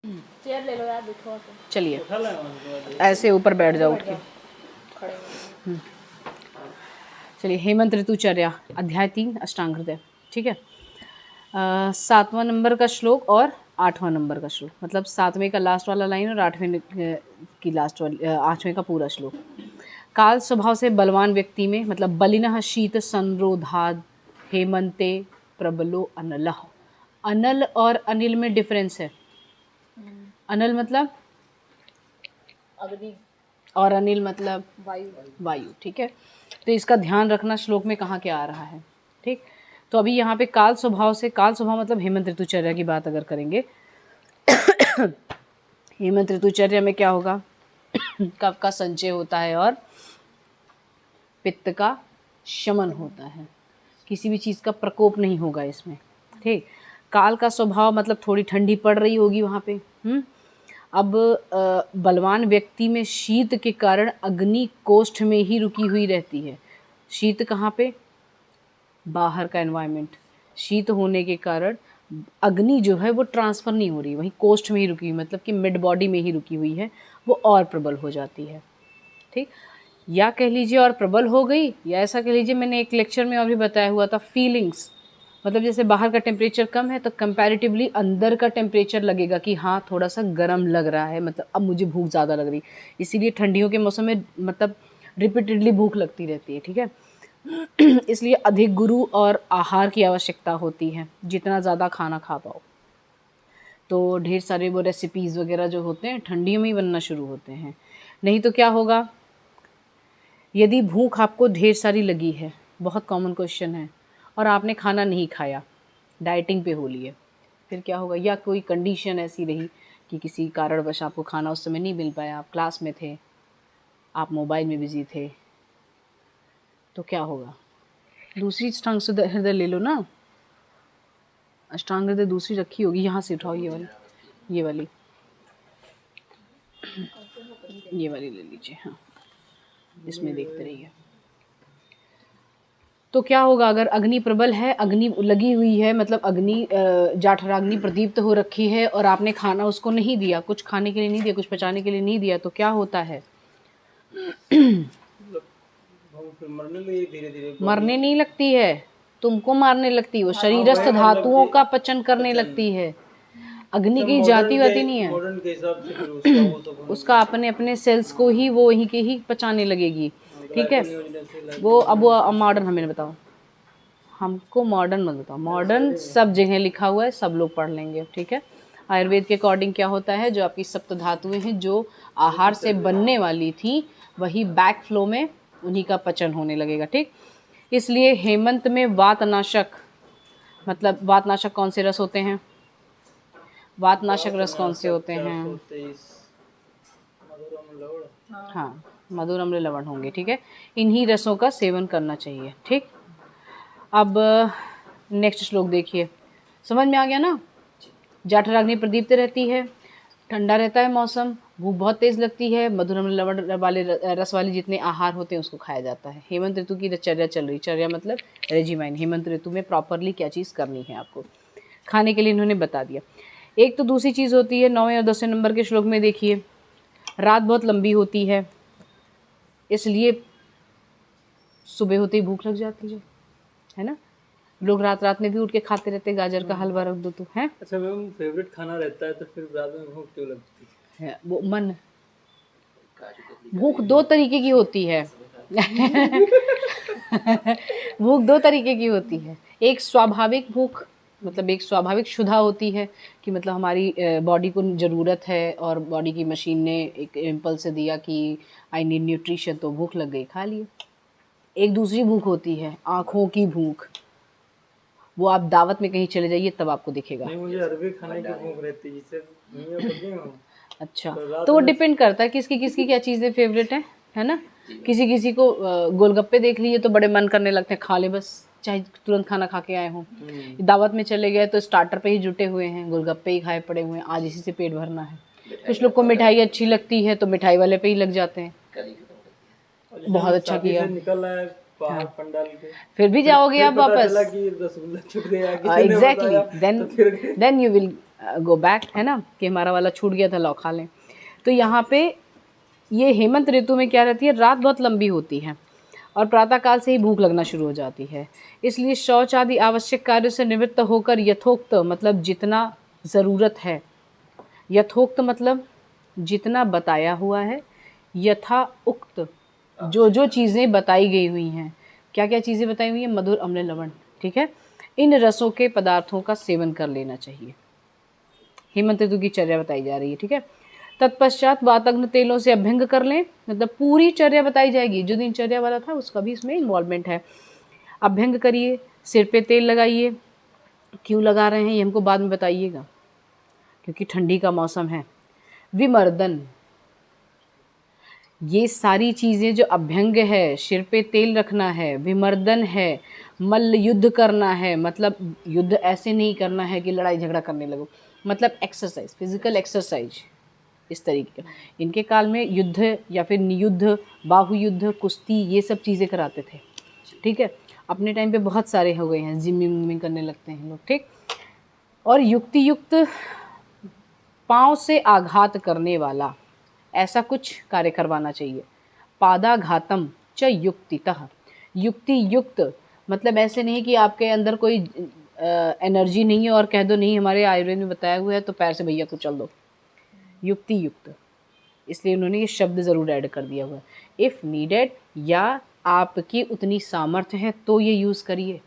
Chair ले लो यार, बिठो। चलिए ऐसे ऊपर बैठ जाओ उठ के। चलिए, हेमंत ऋतुचर्या अध्याय 3 अष्टांग हृदय। ठीक है, 7वां नंबर का श्लोक और 8वां नंबर का श्लोक, मतलब 7वें का लास्ट वाला लाइन और 8वें की लास्ट वाली 8वें का पूरा श्लोक। काल स्वभाव से बलवान व्यक्ति में, मतलब बलिनः शीत संरोधाद हेमंते प्रबलो अनलः। अनल और अनिल में डिफरेंस है। अनल मतलब अग्नि और अनिल मतलब वायु। वायु। ठीक है, तो इसका ध्यान रखना श्लोक में कहाँ क्या आ रहा है। ठीक, तो अभी यहाँ पे काल स्वभाव से, काल स्वभाव मतलब हेमंत ऋतुचर्या की बात अगर करेंगे हेमंत ऋतुचर्या में क्या होगा, कफ का संचय होता है और पित्त का शमन होता है, किसी भी चीज़ का प्रकोप नहीं होगा इसमें। ठीक, काल का स्वभाव मतलब थोड़ी ठंडी पड़ रही होगी वहाँ पे। अब बलवान व्यक्ति में शीत के कारण अग्नि कोष्ठ में ही रुकी हुई रहती है। शीत कहाँ पे, बाहर का एनवायरनमेंट। शीत होने के कारण अग्नि जो है वो ट्रांसफ़र नहीं हो रही, वहीं कोष्ठ में ही रुकी हुई, मतलब कि मिड बॉडी में ही रुकी हुई है, वो और प्रबल हो जाती है। ठीक, या कह लीजिए और प्रबल हो गई, या ऐसा कह लीजिए, मैंने एक लेक्चर में अभी बताया हुआ था, फीलिंग्स, मतलब जैसे बाहर का टेम्परेचर कम है तो कंपैरेटिवली अंदर का टेम्परेचर लगेगा कि हाँ थोड़ा सा गर्म लग रहा है, मतलब अब मुझे भूख ज़्यादा लग रही, इसीलिए ठंडियों के मौसम में मतलब रिपीटेडली भूख लगती रहती है। ठीक है, इसलिए अधिक गुरु और आहार की आवश्यकता होती है, जितना ज़्यादा खाना खा पाओ। तो ढेर सारे वो रेसिपीज़ वगैरह जो होते हैं ठंडियों में ही बनना शुरू होते हैं। नहीं तो क्या होगा, यदि भूख आपको ढेर सारी लगी है, बहुत कॉमन क्वेश्चन है, और आपने खाना नहीं खाया, डाइटिंग पे हो लिए, फिर क्या होगा, या कोई कंडीशन ऐसी रही कि किसी कारणवश आपको खाना उस समय नहीं मिल पाया, आप क्लास में थे, आप मोबाइल में बिजी थे, तो क्या होगा, दूसरी अष्टांग हृदय ले लो ना, अष्टांग हृदय दूसरी रखी होगी, यहाँ से उठाओ, ये वाली, ये वाली, ये वाली ले लीजिए। हाँ, इसमें देखते रहिए। तो क्या होगा, अगर अग्नि प्रबल है, अग्नि लगी हुई है, मतलब अग्नि जाठराग्नि प्रदीप्त हो रखी है और आपने खाना उसको नहीं दिया, कुछ खाने के लिए नहीं दिया, कुछ पचाने के लिए नहीं दिया, तो क्या होता है, मरने नहीं लगती है, तुमको मारने लगती है, वो शरीरस्थ धातुओं का पचन करने लगती है। अग्नि की जाति वाती नहीं है, उसका अपने अपने सेल्स को ही वो वहीं के ही पचाने लगेगी। ठीक है, वो अब वो मॉडर्न हमें बताओ, हमको मॉडर्न मत बताओ, मॉडर्न सब जगह लिखा हुआ है, सब लोग पढ़ लेंगे। ठीक है, आयुर्वेद के अकॉर्डिंग क्या होता है, जो आपकी सप्त धातुएं हैं जो आहार से बनने वाली थी, वही बैक फ्लो में उन्हीं का पचन होने लगेगा। ठीक, इसलिए हेमंत में वातनाशक, मतलब वातनाशक कौन से रस होते हैं, वातनाशक रस कौन से होते हैं, हाँ, मधुर अम्ल लवण होंगे। ठीक है, इन्हीं रसों का सेवन करना चाहिए। ठीक, अब नेक्स्ट श्लोक देखिए, समझ में आ गया ना, जाठराग्नि प्रदीप्त रहती है, ठंडा रहता है मौसम, भूख बहुत तेज लगती है, मधुर अम्ल लवण वाले रस वाले जितने आहार होते हैं उसको खाया जाता है। हेमंत ऋतु की चर्या चल रही, चर्या मतलब रेजिमाइन, हेमंत ऋतु में प्रॉपरली क्या चीज़ करनी है आपको, खाने के लिए इन्होंने बता दिया। एक तो दूसरी चीज़ होती है 9वें और 10वें नंबर के श्लोक में देखिए, रात बहुत लंबी होती है, इसलिए सुबह होते ही भूख लग जाती है ना, लोग रात रात में भी उठ के खाते रहते हैं, गाजर का हलवा रख दो तो है। अच्छा मैम, फेवरेट खाना रहता है तो फिर रात में भूख क्यों लगती है? वो मन, भूख दो तरीके की होती है भूख दो तरीके की होती है, एक स्वाभाविक भूख, मतलब एक स्वाभाविक क्षुधा होती है कि मतलब हमारी बॉडी को ज़रूरत है और बॉडी की मशीन ने एक इम्पल्स दिया कि आई नीड न्यूट्रिशन, तो भूख लग गई, खा लिए। एक दूसरी भूख होती है आँखों की भूख, वो आप दावत में कहीं चले जाइए तब आपको दिखेगा। नहीं, मुझे अरबी खाने की भूख रहती है, जिससे अच्छा, तो वो डिपेंड करता है किसकी किसकी क्या चीज़ें फेवरेट है ना। किसी किसी को गोलगप्पे देख लिए तो बड़े मन करने लगते हैं, खा ले बस, चाहे तुरंत खाना खा के आए हों। दावत में चले गए तो स्टार्टर पे ही जुटे हुए हैं, गोलगप्पे ही खाए पड़े हुए हैं, आज इसी से पेट भरना है। कुछ लोग को मिठाई अच्छी लगती है तो मिठाई वाले पे ही लग जाते हैं। बहुत अच्छा किया, निकल रहा है बाहर पंडाल के, फिर भी जाओगे आप वापस, रसगुल्ला छूट गया, exactly, then you will go back, है ना, कि हमारा वाला छूट गया था, लाओ खा लें। तो यहाँ पे ये हेमंत ऋतु में क्या रहती है, रात बहुत लंबी होती है और प्रातःकाल से ही भूख लगना शुरू हो जाती है। इसलिए शौच आदि आवश्यक कार्य से निवृत्त होकर यथोक्त मतलब जितना ज़रूरत है, यथोक्त मतलब जितना बताया हुआ है, यथा उक्त जो जो चीज़ें बताई गई हुई हैं, क्या क्या चीज़ें बताई हुई हैं, मधुर अम्ल लवण, ठीक है, इन रसों के पदार्थों का सेवन कर लेना चाहिए। हेमंत ऋतु की चर्या बताई जा रही है, ठीक है। तत्पश्चात वातग्न तेलों से अभ्यंग कर लें, मतलब पूरी चर्या बताई जाएगी, जो दिनचर्या वाला था उसका भी इसमें इन्वॉल्वमेंट है। अभ्यंग करिए, सिर पे तेल लगाइए, क्यों लगा रहे हैं ये हमको बाद में बताइएगा, क्योंकि ठंडी का मौसम है। विमर्दन, ये सारी चीज़ें जो अभ्यंग है, सिर पे तेल रखना है, विमर्दन है, मल्ल युद्ध करना है, मतलब युद्ध ऐसे नहीं करना है कि लड़ाई झगड़ा करने लगो, मतलब एक्सरसाइज, फिजिकल एक्सरसाइज इस तरीके का। इनके काल में युद्ध या फिर नियुद्ध, बाहुयुद्ध, कुश्ती, ये सब चीज़ें कराते थे, ठीक है। अपने टाइम पे बहुत सारे हो गए हैं, जिमिंग करने लगते हैं लोग, ठीक। और युक्ति युक्त पाँव से आघात करने वाला ऐसा कुछ कार्य करवाना चाहिए। पादाघातम च युक्तितः, युक्ति युक्त मतलब ऐसे नहीं कि आपके अंदर कोई एनर्जी नहीं है और कह दो नहीं हमारे आयुर्वेद में बताया हुआ है तो पैर से भैया को चल दो, युक्ति युक्त, इसलिए उन्होंने ये शब्द ज़रूर ऐड कर दिया हुआ है। इफ़ नीडेड, या आपकी उतनी सामर्थ्य है तो ये यूज़ करिए।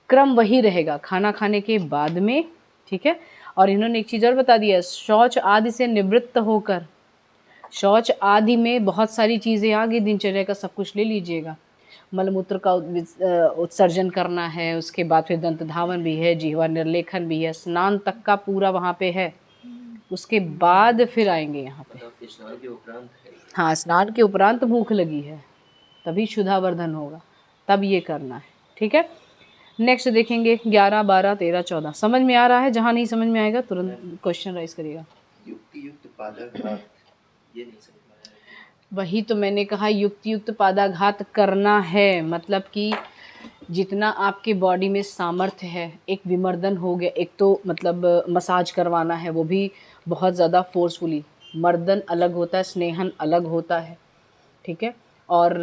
क्रम वही रहेगा, खाना खाने के बाद में, ठीक है। और इन्होंने एक चीज़ और बता दिया, शौच आदि से निवृत्त होकर, शौच आदि में बहुत सारी चीज़ें आ गई, दिनचर्या का सब कुछ ले लीजिएगा। मलमूत्र का उत्सर्जन करना है, उसके बाद फिर दंत धावन भी है, जिह्वा निर्लेखन भी है, स्नान तक का पूरा वहाँ पे है, उसके बाद फिर आएंगे यहाँ पे। स्नान के उपरांत है। हाँ, स्नान के उपरांत भूख लगी है तभी क्षुधावर्धन होगा, तब ये करना है, ठीक है। नेक्स्ट देखेंगे 11, 12, 13, 14। समझ में आ रहा है? जहाँ नहीं समझ में आएगा तुरंत क्वेश्चन राइज करिएगा। युक्ति युक्त पादाघात, ये नहीं समझ में आया। वही तो मैंने कहा, युक्त युक्त पादाघात करना है, मतलब कि जितना आपके बॉडी में सामर्थ्य है। एक विमर्दन हो गया, एक तो मतलब मसाज करवाना है, वो भी बहुत ज़्यादा फोर्सफुली। मर्दन अलग होता है, स्नेहन अलग होता है, ठीक है। और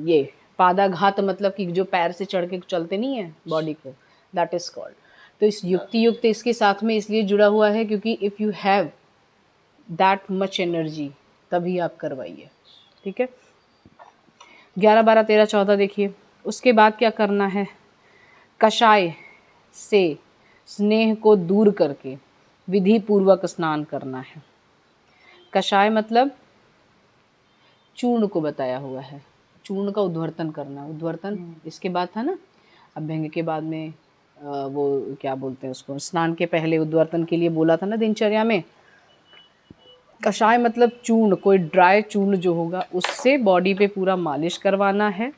ये पादाघात मतलब कि जो पैर से चढ़ के चलते नहीं है बॉडी को, दैट इज़ कॉल्ड। तो इस युक्ति युक्त इसके साथ में इसलिए जुड़ा हुआ है क्योंकि if you have that much energy तभी आप करवाइए, ठीक है। 11, 12, 13, 14 देखिए। उसके बाद क्या करना है, कषाय से स्नेह को दूर करके विधि पूर्वक स्नान करना है। कषाय मतलब चूर्ण को बताया हुआ है, चूर्ण का उद्वर्तन करना। उद्वर्तन इसके बाद था ना, अभ्यंग के बाद में वो क्या बोलते हैं उसको, स्नान के पहले उद्वर्तन के लिए बोला था ना दिनचर्या में। कषाय मतलब चूर्ण, कोई ड्राई चूर्ण जो होगा उससे बॉडी पे पूरा मालिश करवाना है।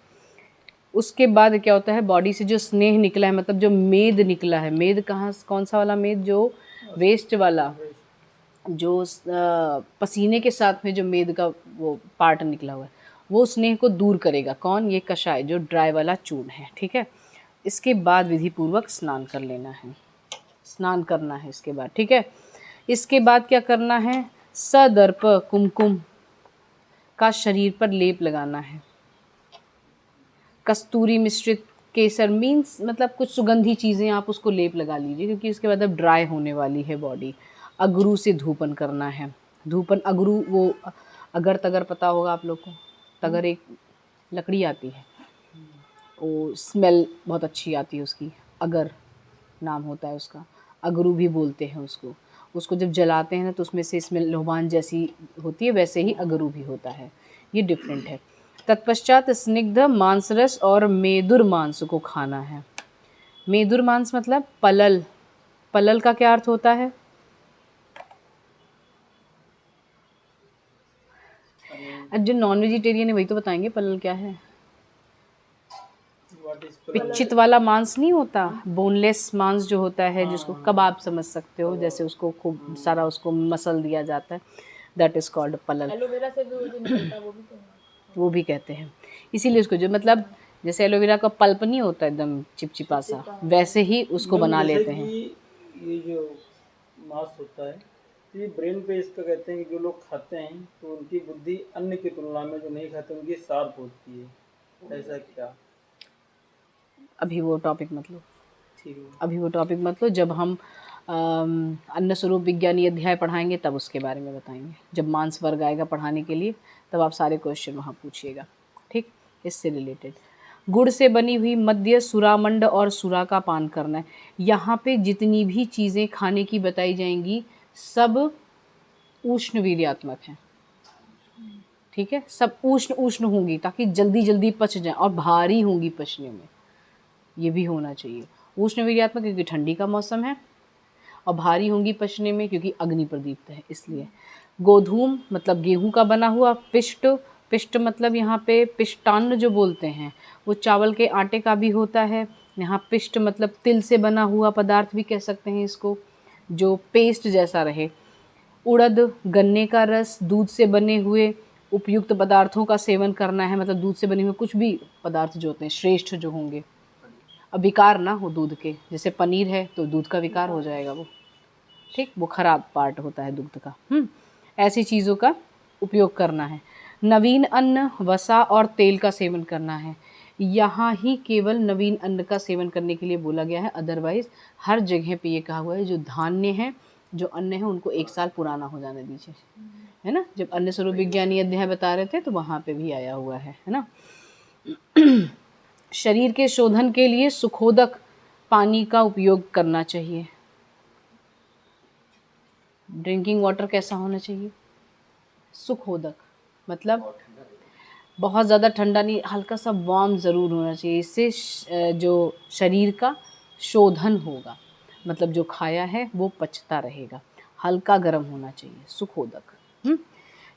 उसके बाद क्या होता है, बॉडी से जो स्नेह निकला है, मतलब जो मेद निकला है, मेद कहाँ, कौन सा वाला मेद, जो वेस्ट वाला, जो पसीने के साथ में जो मेद का वो पार्ट निकला हुआ है, वो स्नेह को दूर करेगा। कौन? ये कषाय, जो ड्राई वाला चूर्ण है, ठीक है। इसके बाद विधि पूर्वक स्नान कर लेना है, स्नान करना है इसके बाद, ठीक है। इसके बाद क्या करना है, सदर्प कुमकुम का शरीर पर लेप लगाना है। कस्तूरी मिश्रित केसर मीन्स मतलब कुछ सुगंधी चीज़ें आप उसको लेप लगा लीजिए, क्योंकि उसके बाद अब ड्राई होने वाली है बॉडी। अगरू से धूपन करना है। धूपन, अगरू वो अगर तगर पता होगा आप लोग को, तगर एक लकड़ी आती है, वो स्मेल बहुत अच्छी आती है उसकी, अगर नाम होता है उसका, अगरू भी बोलते हैं उसको। उसको जब जलाते हैं ना तो उसमें से स्मेल लोबान जैसी होती है, वैसे ही अगरू भी होता है, ये डिफरेंट है। तत्पश्चात स्निग्ध मांसरस और मेदुर मांस को खाना है। मेदुर मांस मतलब पलल। पलल का क्या अर्थ होता है? जो नॉन वेजिटेरियन है वही तो बताएंगे पलल क्या है। पिच्चित वाला मांस नहीं होता, बोनलेस मांस जो होता है, जिसको कबाब समझ सकते हो, जैसे उसको खूब सारा उसको मसल दिया जाता है, दैट इज़ कॉल्ड पलल। एलोवेरा से भी वो जो निकलता है वो भी तो है। वो भी कहते हैं, इसीलिए उसको जो मतलब जैसे एलोवेरा का पल्प नहीं होता एकदम चिपचिपा सा, वैसे ही उसको बना जैसे लेते हैं। कि ये जो मांस होता है, तो ये ब्रेन पे इसका कहते हैं कि जो लोग खाते हैं तो उनकी बुद्धि अन्य की तुलना में जो नहीं खाते उनकी शार्प होती है, ऐसा क्या? अभी वो टॉपिक मत लो, ठीक है। अभी वो टॉपिक मत लो, जब हम अन्न स्वरूप विज्ञानी अध्याय पढ़ाएंगे तब उसके बारे में बताएंगे। जब मांस वर्ग आएगा पढ़ाने के लिए तब आप सारे क्वेश्चन वहाँ पूछिएगा, ठीक। इससे रिलेटेड गुड़ से बनी हुई मद्य, सुरामंड और सुरा का पान करना है। यहाँ पे जितनी भी चीज़ें खाने की बताई जाएंगी सब उष्ण वीर्यात्मक हैं, ठीक है। सब उष्ण उष्ण होंगी ताकि जल्दी जल्दी पच जाए और भारी होंगी पचने में, ये भी होना चाहिए। उष्ण वीर्यात्मक क्योंकि ठंडी का मौसम है, और भारी होंगी पचने में क्योंकि अग्नि प्रदीप्त है इसलिए। गोधूम मतलब गेहूं का बना हुआ। पिष्ट, पिष्ट मतलब यहाँ पे पिष्टान्न जो बोलते हैं वो चावल के आटे का भी होता है। यहाँ पिष्ट मतलब तिल से बना हुआ पदार्थ भी कह सकते हैं इसको, जो पेस्ट जैसा रहे। उड़द, गन्ने का रस, दूध से बने हुए उपयुक्त पदार्थों का सेवन करना है, मतलब दूध से बने हुए कुछ भी पदार्थ जो होते हैं श्रेष्ठ जो होंगे, अब विकार ना हो दूध के, जैसे पनीर है तो दूध का विकार हो जाएगा वो, ठीक, वो खराब पार्ट होता है दूध का। ऐसी चीज़ों का उपयोग करना है। नवीन अन्न, वसा और तेल का सेवन करना है। यहाँ ही केवल नवीन अन्न का सेवन करने के लिए बोला गया है, अदरवाइज हर जगह पे ये कहा हुआ है जो धान्य है, जो अन्न है उनको 1 साल पुराना हो जाने दीजिए, है ना। जब अन्न स्वरूप विज्ञानी अध्याय बता रहे थे तो वहाँ पे भी आया हुआ है ना। शरीर के शोधन के लिए सुखोदक पानी का उपयोग करना चाहिए। ड्रिंकिंग वाटर कैसा होना चाहिए? सुखोदक मतलब बहुत ज़्यादा ठंडा नहीं, हल्का सा वार्म ज़रूर होना चाहिए। इससे जो शरीर का शोधन होगा, मतलब जो खाया है वो पचता रहेगा। हल्का गर्म होना चाहिए, सुखोदक।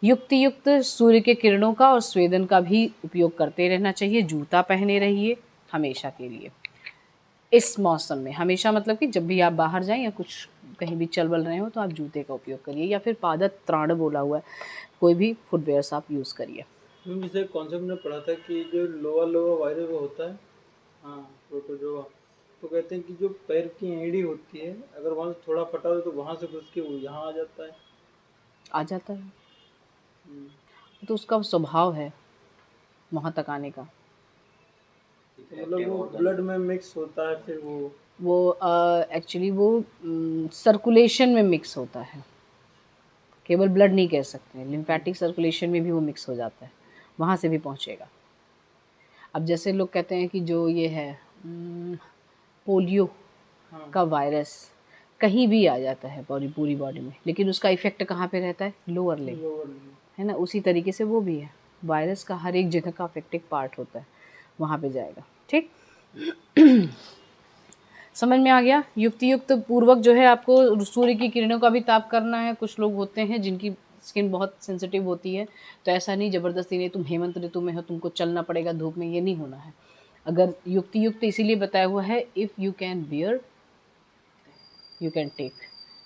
युक्ति युक्त सूर्य के किरणों का और स्वेदन का भी उपयोग करते रहना चाहिए। जूता पहने रहिए हमेशा के लिए इस मौसम में। हमेशा मतलब कि जब भी आप बाहर जाएं या कुछ कहीं भी चल बल रहे हो तो आप जूते का उपयोग करिए, या फिर पादत त्राण बोला हुआ है, कोई भी फुटवेयर्स आप यूज़ करिए। जैसे कॉन्सेप्ट में पढ़ा था कि जो लोअर लोअर वायरस वो होता है, हाँ प्रोटोजोआ, तो कहते हैं कि जो पैर की एड़ी होती है अगर वहाँ से थोड़ा फटा हो तो वहाँ से घुस के वो यहाँ आ जाता है। आ जाता है, तो उसका स्वभाव है वहाँ तक आने का। तो मतलब वो ब्लड में मिक्स होता है, फिर वो एक्चुअली वो सर्कुलेशन में मिक्स होता है, केवल ब्लड नहीं कह सकते, लिम्फेटिक सर्कुलेशन में भी वो मिक्स हो जाता है, वहाँ से भी पहुँचेगा। अब जैसे लोग कहते हैं कि जो ये है पोलियो का वायरस कहीं भी आ जाता है पूरी बॉडी में, लेकिन उसका इफेक्ट कहाँ पे रहता है? लोअर लेग, है ना। उसी तरीके से वो भी है, वायरस का हर एक जगह का अफेक्टिव पार्ट होता है, वहाँ पे जाएगा, ठीक। समझ में आ गया? युक्ति युक्त पूर्वक जो है आपको सूर्य की किरणों का भी ताप करना है। कुछ लोग होते हैं जिनकी स्किन बहुत सेंसिटिव होती है, तो ऐसा नहीं ज़बरदस्ती नहीं तुम हेमंत ऋतु में हो तुमको चलना पड़ेगा धूप में, ये नहीं होना है। अगर युक्ति युक्त इसीलिए बताया हुआ है, if you can bear you can take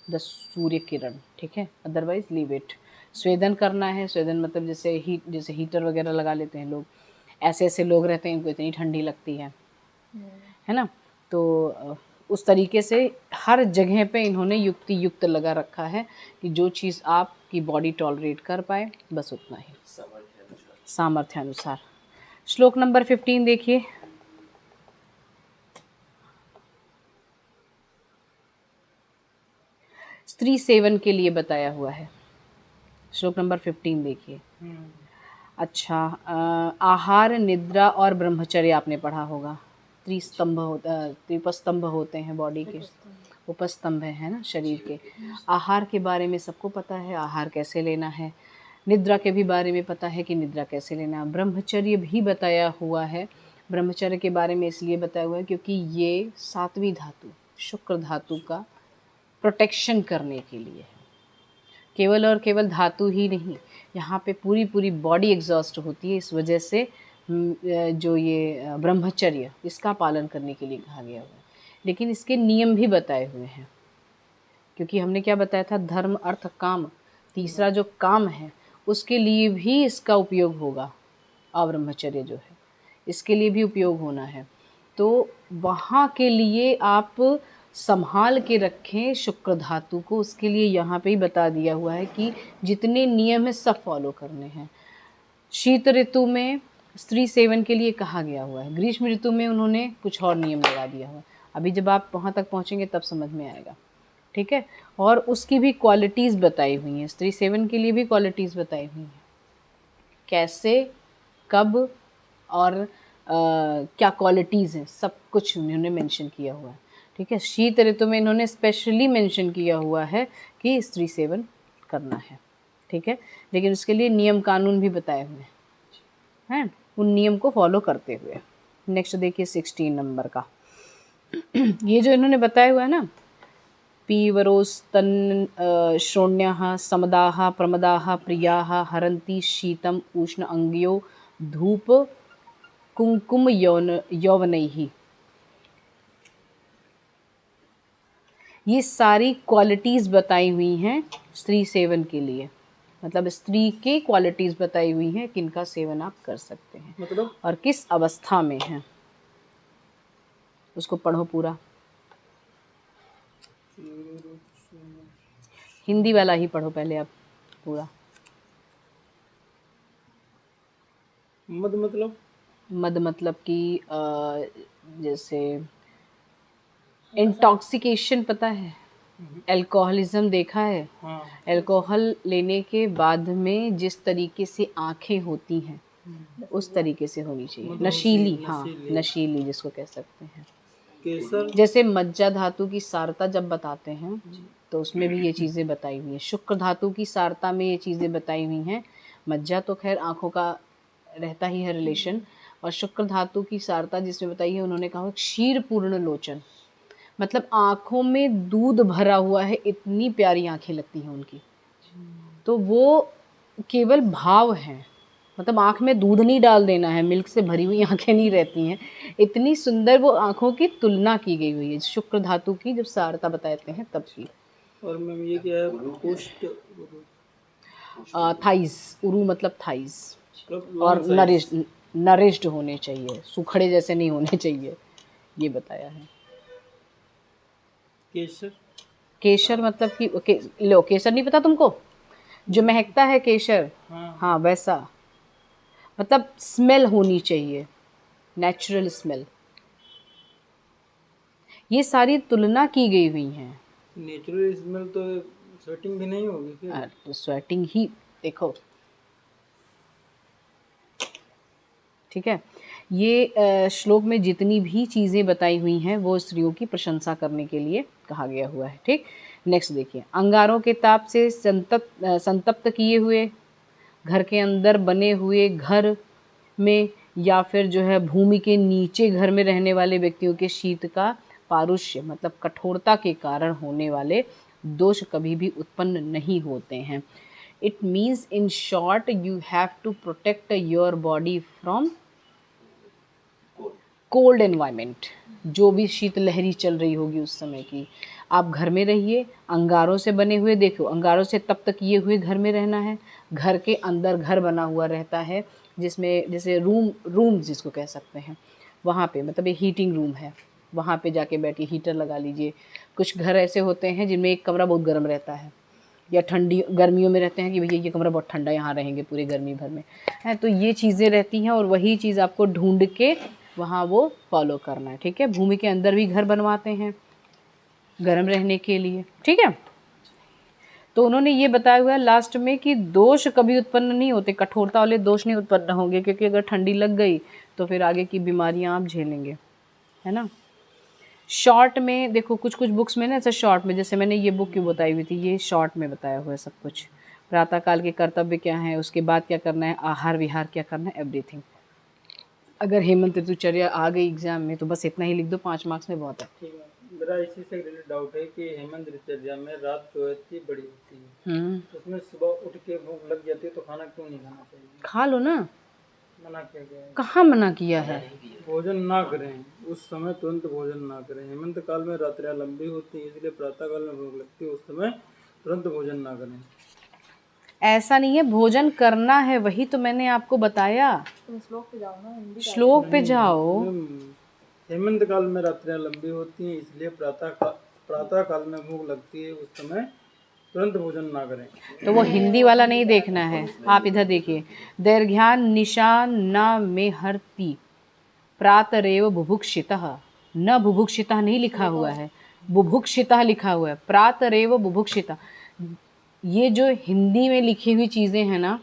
the surya kiran, ठीक है, अदरवाइज लीव इट। स्वेदन करना है, स्वेदन मतलब जैसे हीटर वगैरह लगा लेते हैं लोग, ऐसे ऐसे लोग रहते हैं इनको इतनी ठंडी लगती है ना। तो उस तरीके से हर जगह पे इन्होंने युक्ति युक्त लगा रखा है कि जो चीज़ आपकी बॉडी टॉलरेट कर पाए बस उतना ही, सामर्थ्य अनुसार। श्लोक नंबर 15 देखिए। स्त्री सेवन के लिए बताया हुआ है, श्लोक नंबर 15 देखिए। अच्छा, आहार, निद्रा और ब्रह्मचर्य आपने पढ़ा होगा। त्रिस्तंभ होता, त्रिपस्तंभ होते हैं बॉडी के, उपस्तंभ है ना शरीर के। आहार के बारे में सबको पता है, आहार कैसे लेना है। निद्रा के भी बारे में पता है कि निद्रा कैसे लेना। ब्रह्मचर्य भी बताया हुआ है। ब्रह्मचर्य के बारे में इसलिए बताया हुआ है क्योंकि ये 7वीं धातु शुक्र धातु का प्रोटेक्शन करने के लिए है। केवल और केवल धातु ही नहीं, यहाँ पे पूरी पूरी बॉडी एग्जॉस्ट होती है, इस वजह से जो ये ब्रह्मचर्य इसका पालन करने के लिए कहा गया हुआ है। लेकिन इसके नियम भी बताए हुए हैं, क्योंकि हमने क्या बताया था, धर्म अर्थ काम, तीसरा जो काम है उसके लिए भी इसका उपयोग होगा। अब्रह्मचर्य जो है इसके लिए भी उपयोग होना है। तो वहाँ के लिए आप संभाल के रखें शुक्र धातु को, उसके लिए यहाँ पे ही बता दिया हुआ है कि जितने नियम है सब फॉलो करने हैं। शीत ऋतु में स्त्री सेवन के लिए कहा गया हुआ है, ग्रीष्म ऋतु में उन्होंने कुछ और नियम लगा दिया हुआ है। अभी जब आप वहाँ तक पहुँचेंगे तब समझ में आएगा, ठीक है। और उसकी भी क्वालिटीज़ बताई हुई हैं, स्त्री सेवन के लिए भी क्वालिटीज़ बताई हुई हैं, कैसे, कब और क्या क्वालिटीज़ हैं, सब कुछ उन्होंने मेंशन किया हुआ है, ठीक है। शीत ऋतु में इन्होंने स्पेशली मेंशन किया हुआ है कि स्त्री सेवन करना है, ठीक है। लेकिन उसके लिए नियम कानून भी बताए हुए हैं, उन नियम को फॉलो करते हुए। नेक्स्ट देखिए 16 नंबर का ये जो इन्होंने बताया हुआ है ना, पीवरोस्तन श्रोण्याः समदाः प्रमदाः प्रियाः हरन्ति शीतम उष्ण अंग्यो धूप कुंकुम यौवनैः। ये सारी क्वालिटीज़ बताई हुई हैं स्त्री सेवन के लिए, मतलब स्त्री के क्वालिटीज़ बताई हुई हैं किनका सेवन आप कर सकते हैं, मतलब और किस अवस्था में है। उसको पढ़ो पूरा, हिंदी वाला ही पढ़ो पहले आप पूरा। मद मतलब मद मतलब कि जैसे इंटॉक्सिकेशन, पता है, अल्कोहलिज्म देखा है। हाँ, अल्कोहल लेने के बाद में जिस तरीके से आंखें होती हैं उस तरीके से होनी चाहिए, मतलब नशीली, हाँ नशीली। नशीली जिसको कह सकते हैं। केसर जैसे मज्जा धातु की सारता जब बताते हैं तो उसमें भी ये चीज़ें बताई हुई हैं। शुक्र धातु की सारता में ये चीज़ें बताई हुई हैं। मज्जा तो खैर आँखों का रहता ही है रिलेशन, और शुक्र धातु की सारता जिसमें बताई है उन्होंने कहा क्षीर पूर्ण लोचन, मतलब आँखों में दूध भरा हुआ है, इतनी प्यारी आँखें लगती हैं उनकी। तो वो केवल भाव हैं, मतलब आँख में दूध नहीं डाल देना है, मिल्क से भरी हुई आँखें नहीं रहती हैं, इतनी सुंदर वो आँखों की तुलना की गई हुई है शुक्र धातु की जब सारता बताते हैं तब की। और मैम ये क्या है, पोस्ट थाइज, उरु मतलब थाइज, मतलब और लॉन्ग साइज। नरिश्ड होने चाहिए, सुखड़े जैसे नहीं होने चाहिए, ये बताया है। केसर केसर मतलब कि लो, केसर नहीं पता तुमको, जो महकता है केसर, हाँ, हाँ वैसा, मतलब स्मेल होनी चाहिए, नेचुरल स्मेल। ये सारी तुलना की गई हुई हैं। नेचुरल स्मेल तो स्वेटिंग भी नहीं होगी क्या? तो स्वेटिंग ही देखो, ठीक है। ये श्लोक में जितनी भी चीज़ें बताई हुई हैं वो स्त्रियों की प्रशंसा करने के लिए कहा गया हुआ है, ठीक। नेक्स्ट देखिए, अंगारों के ताप से संतप्त किए हुए, घर के अंदर बने हुए घर में या फिर जो है भूमि के नीचे घर में रहने वाले व्यक्तियों के शीत का पारुष्य मतलब कठोरता के कारण होने वाले दोष कभी भी उत्पन्न नहीं होते हैं। It means in short you have to protect your body from cold environment, जो भी शीतलहरी चल रही होगी उस समय की। आप घर में रहिए, अंगारों से बने हुए, देखो अंगारों से तप्त किए हुए घर में रहना है। घर के अंदर घर बना हुआ रहता है जिसमें जैसे रूम जिसको कह सकते हैं, वहाँ पे मतलब ये हीटिंग रूम है, वहाँ पे जाके बैठिए, हीटर लगा लीजिए। कुछ घर ऐसे होते हैं जिनमें एक कमरा बहुत गर्म रहता है, या ठंडी गर्मियों में रहते हैं कि भैया ये कमरा बहुत ठंडा, यहाँ रहेंगे पूरे गर्मी भर में है। तो ये चीज़ें रहती हैं और वही चीज़ आपको ढूंढ के वहाँ वो फॉलो करना है, ठीक है। भूमि के अंदर भी घर बनवाते हैं गर्म रहने के लिए, ठीक है। तो उन्होंने ये बताया हुआ है लास्ट में कि दोष कभी उत्पन्न नहीं होते, कठोरता वाले दोष नहीं उत्पन्न होंगे, क्योंकि अगर ठंडी लग गई तो फिर आगे की बीमारियां आप झेलेंगे, है ना। शॉर्ट में देखो, कुछ कुछ बुक्स में ना ऐसा शॉर्ट में, जैसे मैंने ये बुक क्यों बताई हुई थी, ये शॉर्ट में बताया हुआ है सब कुछ। प्रातःकाल के कर्तव्य क्या है, उसके बाद क्या करना है, आहार विहार क्या करना है, एवरीथिंग। अगर हेमंत ऋतुचर्या आ गई एग्जाम में तो बस इतना ही लिख दो, 5 मार्क्स में बहुत है। ठीक है। मेरा इसी से रिलेटेड डाउट है कि हेमंत ऋतुचर्या में रात जो है इतनी बड़ी होती है, तो उसमें सुबह उठ के भूख लग जाती है, तो खाना क्यों नहीं खाना चाहिए? खा लो ना, मना किया गया है, कहाँ मना किया है। भोजन ना करें उस समय, तुरंत भोजन ना करें। हेमंत काल में रात्रियां लंबी होती हैं, इसलिए प्रातः काल में भूख लगती है, उस समय तुरंत भोजन ना करें। ऐसा नहीं है, भोजन करना है, वही तो मैंने आपको बताया। तुम श्लोक पे जाओ ना, हिंदी का। श्लोक पे जाओ। हेमंत काल में रात्रियां लंबी होती हैं, इसलिए प्रातः काल में भूख लगती है, उस समय तुरंत भोजन ना करें। तो वो हिंदी वाला नहीं देखना है, आप इधर देखिए। दैर्घ्यान निशान न में हरती प्रातरेव बुभुक्षितः, न बुभुक्षितः नहीं लिखा हुआ है, बुभुक्षितः लिखा हुआ है, प्रातरेव बुभुक्षितः। ये जो हिंदी में लिखी हुई चीज़ें हैं ना,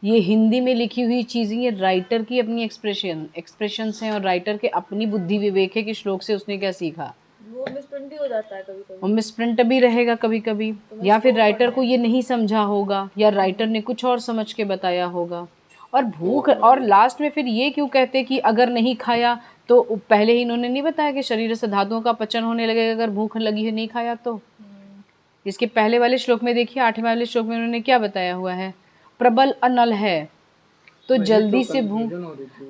ये हिंदी में लिखी हुई चीज़ें, ये राइटर की अपनी एक्सप्रेशंस हैं और राइटर के अपनी बुद्धि विवेक है कि श्लोक से उसने क्या सीखा। वो मिसप्रिंट भी हो जाता है कभी कभी, और मिसप्रिंट भी रहेगा कभी कभी, या फिर राइटर को ये नहीं समझा होगा, या राइटर ने कुछ और समझ के बताया होगा। और भूख, और लास्ट में फिर ये क्यों कहते कि अगर नहीं खाया तो, पहले ही इन्होंने नहीं बताया कि शरीर से धातुओं का पचन होने लगेगा अगर भूख लगी है नहीं खाया तो। इसके पहले वाले श्लोक में देखिए, 8वें वाले श्लोक में उन्होंने क्या बताया हुआ है, प्रबल अनल है तो जल्दी से भूख।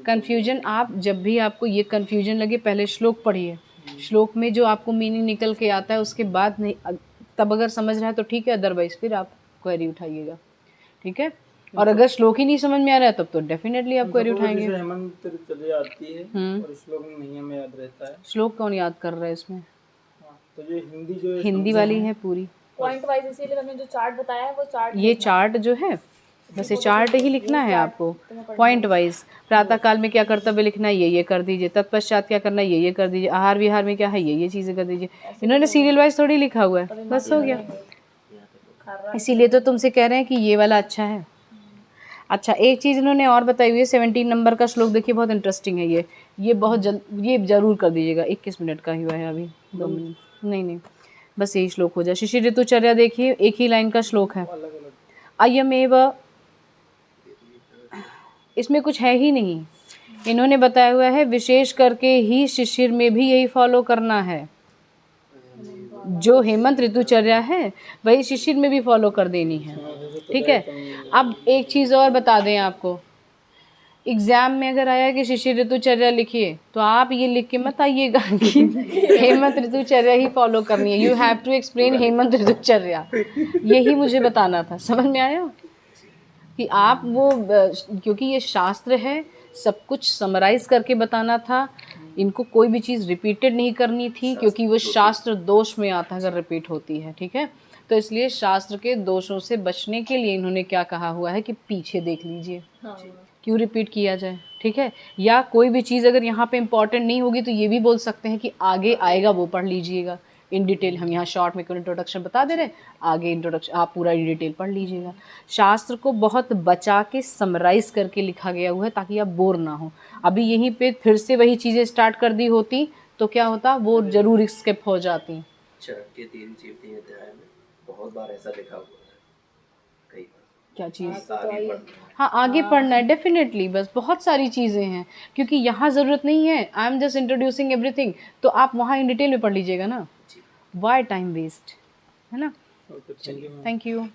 कन्फ्यूजन, आप जब भी आपको ये कन्फ्यूजन लगे पहले श्लोक पढ़िए, श्लोक में जो आपको मीनिंग निकल के आता है उसके बाद नहीं, तब अगर समझ रहा है तो ठीक है, अदरवाइज फिर आप क्वेरी उठाइएगा, ठीक है। और अगर श्लोक ही नहीं समझ में आ रहा है तब तो डेफिनेटली आप क्वेरी उठाएंगे। हेमंत चले आती है और श्लोक नहीं हमें याद रहता है। श्लोक कौन याद कर रहा है इसमें? तो जो हिंदी जो हिंदी वाली है पूरी पॉइंट वाइज, इसीलिए मैंने जो चार्ट बताया है वो चार्ट, ये चार्ट जो है बस ये चार्ट ही लिखना है आपको, पॉइंट वाइज। प्रातः काल में क्या कर्तव्य लिखना है, ये कर दीजिए। तत्पश्चात क्या करना है, ये कर दीजिए। आहार विहार में क्या है, ये चीज़ें कर दीजिए। इन्होंने सीरियल वाइज थोड़ी लिखा हुआ है, बस हो गया। इसीलिए तो तुमसे कह रहे हैं कि ये वाला अच्छा है। अच्छा, एक चीज़ इन्होंने और बताई हुई है, 17 नंबर का श्लोक देखिए, बहुत इंटरेस्टिंग है ये बहुत ये ज़रूर कर दीजिएगा। 21 मिनट का ही हुआ है अभी, 2 मिनट नहीं, बस यही श्लोक हो जाए। शिशिर ऋतुचर्या देखिए, एक ही लाइन का श्लोक है। अयमेव, इसमें कुछ है ही नहीं, इन्होंने बताया हुआ है विशेष करके ही शिशिर में भी यही फॉलो करना है। जो हेमंत ऋतुचर्या है वही शिशिर में भी फॉलो कर देनी है, ठीक है। अब एक चीज़ और बता दें आपको, एग्जाम में अगर आया कि शिशिर ऋतुचर्या लिखिए तो आप ये लिख के मत आइएगा कि हेमंत ऋतुचर्या ही फॉलो करनी है। You have to explain Hemant ritucharya, यही मुझे बताना था। समझ में आया कि आप वो, क्योंकि ये शास्त्र है, सब कुछ समराइज करके बताना था। इनको कोई भी चीज़ रिपीटेड नहीं करनी थी, क्योंकि वो शास्त्र दोष में आता है अगर रिपीट होती है, ठीक है। तो इसलिए शास्त्र के दोषों से बचने के लिए इन्होंने क्या कहा हुआ है कि पीछे देख लीजिए, क्यों रिपीट किया जाए, ठीक है। या कोई भी चीज़ अगर यहाँ पे इम्पॉर्टेंट नहीं होगी तो ये भी बोल सकते हैं कि आगे आएगा वो पढ़ लीजिएगा इन डिटेल। हम यहाँ शॉर्ट में कोई इंट्रोडक्शन बता दे रहे हैं, आगे इंट्रोडक्शन आप पूरा इन डिटेल पढ़ लीजिएगा। शास्त्र को बहुत बचा के समराइज करके लिखा गया हुआ है ताकि आप बोर ना हो। अभी यहीं पे फिर से वही चीज़ें स्टार्ट कर दी होती तो क्या होता, वो जरूर स्किप हो जाती। चरक के 3 अध्याय में बहुत बार ऐसा लिखा हुआ है, कई बार। क्या चीज़? आगे पढ़ना। हाँ, आगे पढ़ना है डेफिनेटली, बस बहुत सारी चीज़ें हैं, क्योंकि यहाँ ज़रूरत नहीं है। I am just introducing everything, तो आप वहाँ इन डिटेल में पढ़ लीजिएगा ना, वाई टाइम वेस्ट, है ना। Thank you. Thank you.